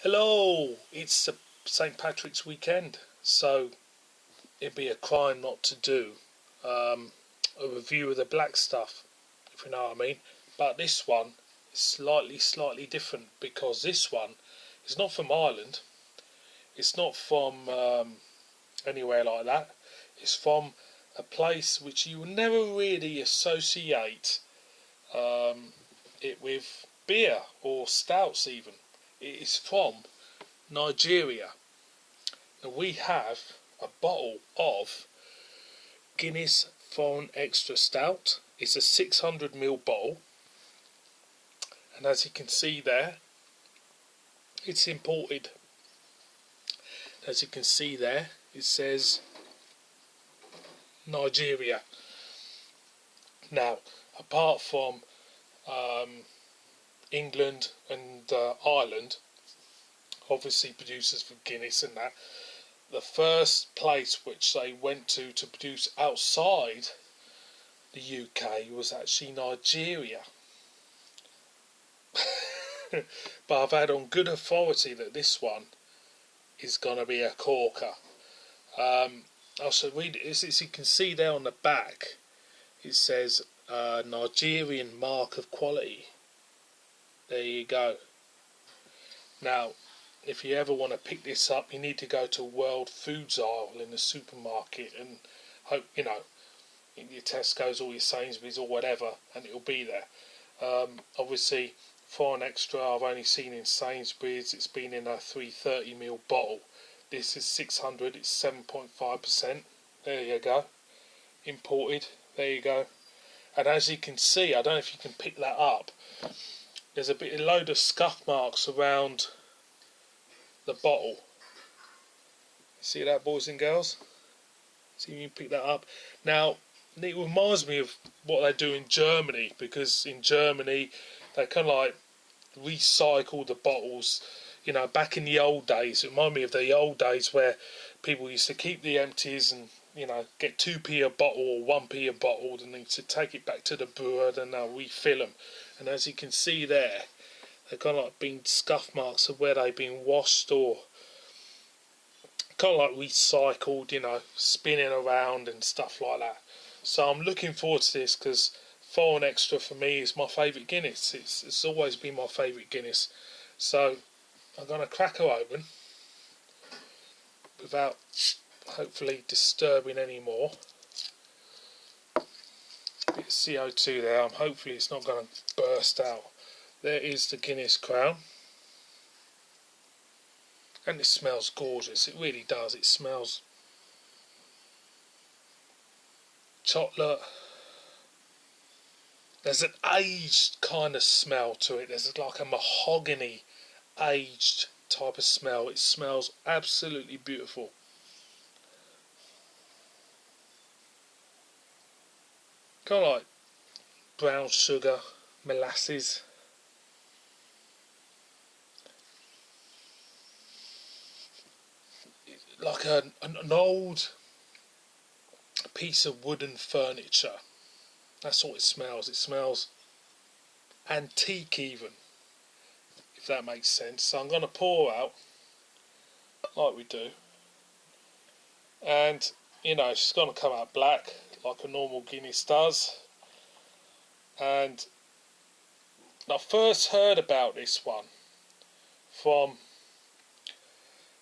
Hello, it's St. Patrick's weekend, so it'd be a crime not to do um, a review of the black stuff, if you know what I mean. But this one is slightly different because this one is not from Ireland, it's not from anywhere like that, it's from a place which you would never really associate it with beer or stouts even. It is from Nigeria. Now we have a bottle of Guinness Foreign Extra Stout. It's a 600 ml bottle, and as you can see there, it's imported. As you can see there, it says Nigeria. Now, apart from England and Ireland, obviously producers for Guinness and that, the first place which they went to produce outside the UK was actually Nigeria. But I've had on good authority that this one is going to be a corker. I shall read it. As you can see there on the back, it says Nigerian mark of quality. There you go. Now, if you ever want to pick this up, you need to go to World Foods aisle in the supermarket and hope, in your Tesco's or your Sainsbury's or whatever, and it'll be there. Obviously, Foreign Extra I've only seen in Sainsbury's. It's been in a 330 ml bottle. This is 600. It's 7.5%. There you go. Imported. There you go. And as you can see, I don't know if you can pick that up. There's a load of scuff marks around the bottle. See that, boys and girls? See if you can pick that up. Now, it reminds me of what they do in Germany, because in Germany they kind of like recycle the bottles. Back in the old days, it reminded me of the old days where people used to keep the empties and get 2p a bottle or 1p a bottle, and they used to take it back to the brewer and they'll refill them. And as you can see there, they've kind of like been scuff marks of where they've been washed or kind of like recycled, spinning around and stuff like that. So I'm looking forward to this because Foreign Extra for me is my favourite Guinness. It's always been my favourite Guinness. So I'm going to crack her open without hopefully disturbing any more. Bit of CO2 there. Hopefully it's not going to burst out. There is the Guinness crown, and it smells gorgeous. It really does. It smells chocolate. There's an aged kind of smell to it. There's like a mahogany aged type of smell. It smells absolutely beautiful. Kind of like brown sugar, molasses. Like an old piece of wooden furniture. That's what it smells. It smells antique even, if that makes sense. So I'm going to pour out like we do, and she's going to come out black like a normal Guinness does. And I first heard about this one from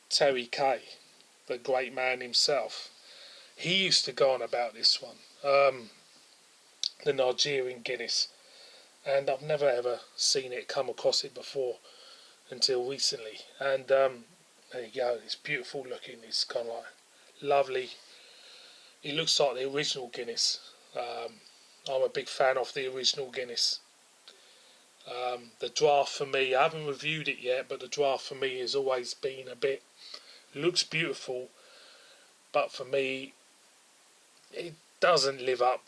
Terry Kay, the great man himself. He used to go on about this one, the Nigerian Guinness, and I've never ever seen it, come across it before until recently. And there you go. It's beautiful looking. It's kind of like lovely. It looks like the original Guinness. I'm a big fan of the original Guinness. The draft for me, I haven't reviewed it yet, but the draft for me has always been a bit, looks beautiful, but for me it doesn't live up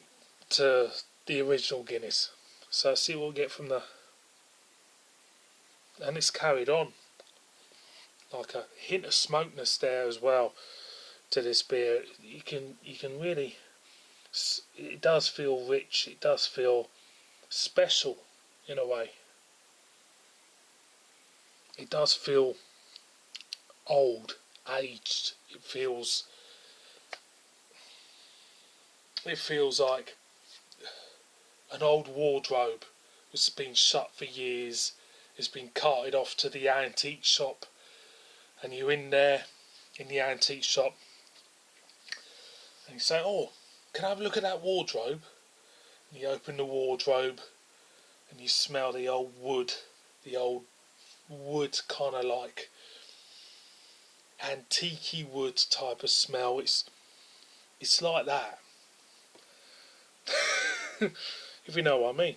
to the original Guinness. So see what we'll get from and it's carried on like a hint of smokiness there as well to this beer. You can really, it does feel rich, it does feel special in a way. It does feel old, aged. It feels like an old wardrobe that's been shut for years. It's been carted off to the antique shop, and you're in there in the antique shop, and you say, "Oh, can I have a look at that wardrobe?" And you open the wardrobe, and you smell the old wood kind of like antique wood type of smell. It's like that. If you know what I mean.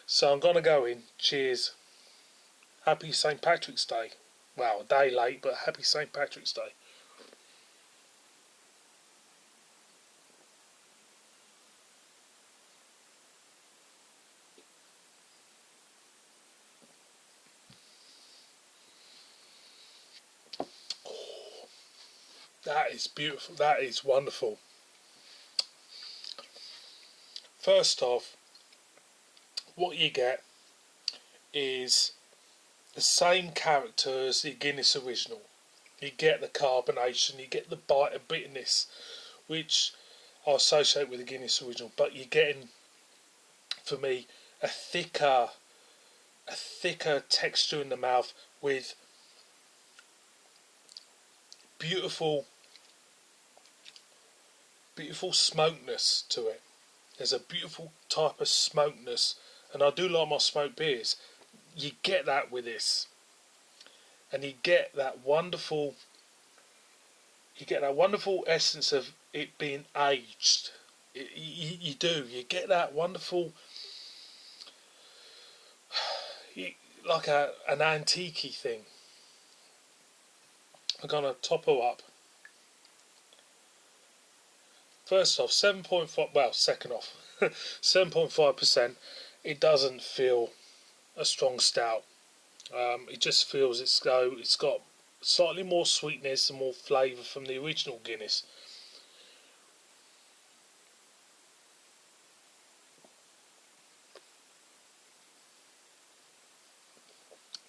So I'm gonna go in. Cheers. Happy St. Patrick's Day. Well, a day late, but happy St. Patrick's Day. That is beautiful. That is wonderful. First off, what you get is the same character as the Guinness original. You get the carbonation, you get the bite of bitterness, which I associate with the Guinness original, but you're getting, for me, a thicker texture in the mouth with beautiful smokeness to it. There's a beautiful type of smokeness, and I do like my smoked beers. You get that with this, and you get that wonderful essence of it being aged. You do. You get that wonderful, like an antique thing. I'm gonna top her up. First off, 7.5. Well, second off, 7.5%. It doesn't feel a strong stout. It just feels it's got slightly more sweetness and more flavour from the original Guinness.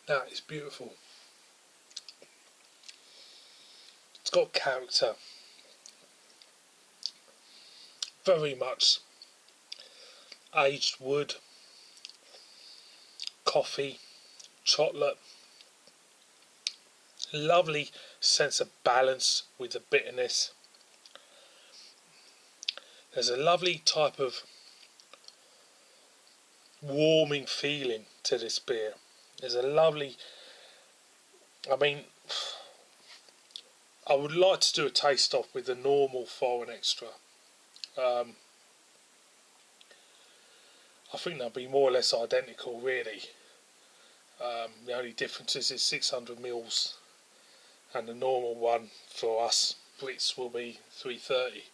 That is beautiful. It's got character. Very much aged wood, coffee, chocolate. Lovely sense of balance with the bitterness. There's a lovely type of warming feeling to this beer. There's a lovely, I mean, I would like to do a taste off with the normal foreign extra. I think they'll be more or less identical, really. The only difference is it's 600 mils, and the normal one for us Brits will be 330.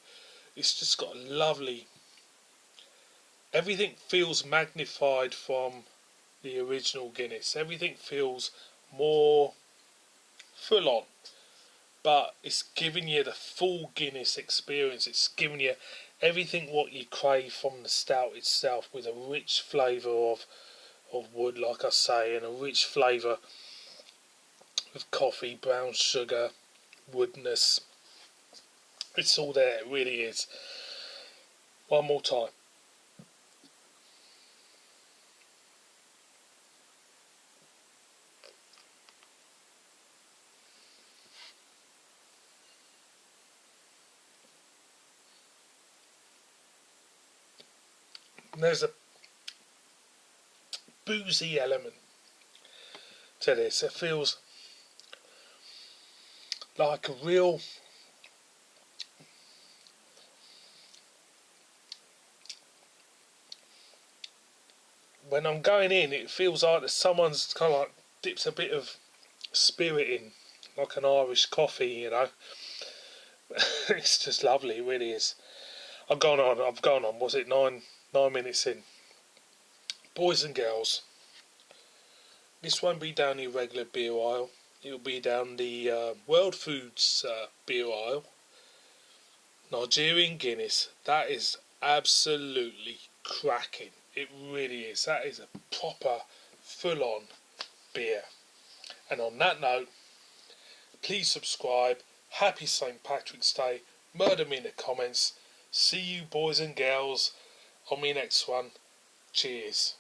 It's just got a lovely. Everything feels magnified from the original Guinness. Everything feels more full on, but it's giving you the full Guinness experience. It's giving you everything what you crave from the stout itself, with a rich flavour of wood, like I say, and a rich flavour of coffee, brown sugar, woodness. It's all there, it really is. One more time. There's a boozy element to this. It feels like a real when I'm going in, it feels like that someone's kind of like dips a bit of spirit in, like an Irish coffee, you know. It's just lovely, it really is. I've gone on. Was it 9 minutes in? Boys and girls, this won't be down the regular beer aisle. It'll be down the World Foods beer aisle. Nigerian Guinness. That is absolutely cracking. It really is. That is a proper, full-on beer. And on that note, Please subscribe. Happy St. Patrick's Day. Murder me in the comments. See you boys and girls on my next one. Cheers.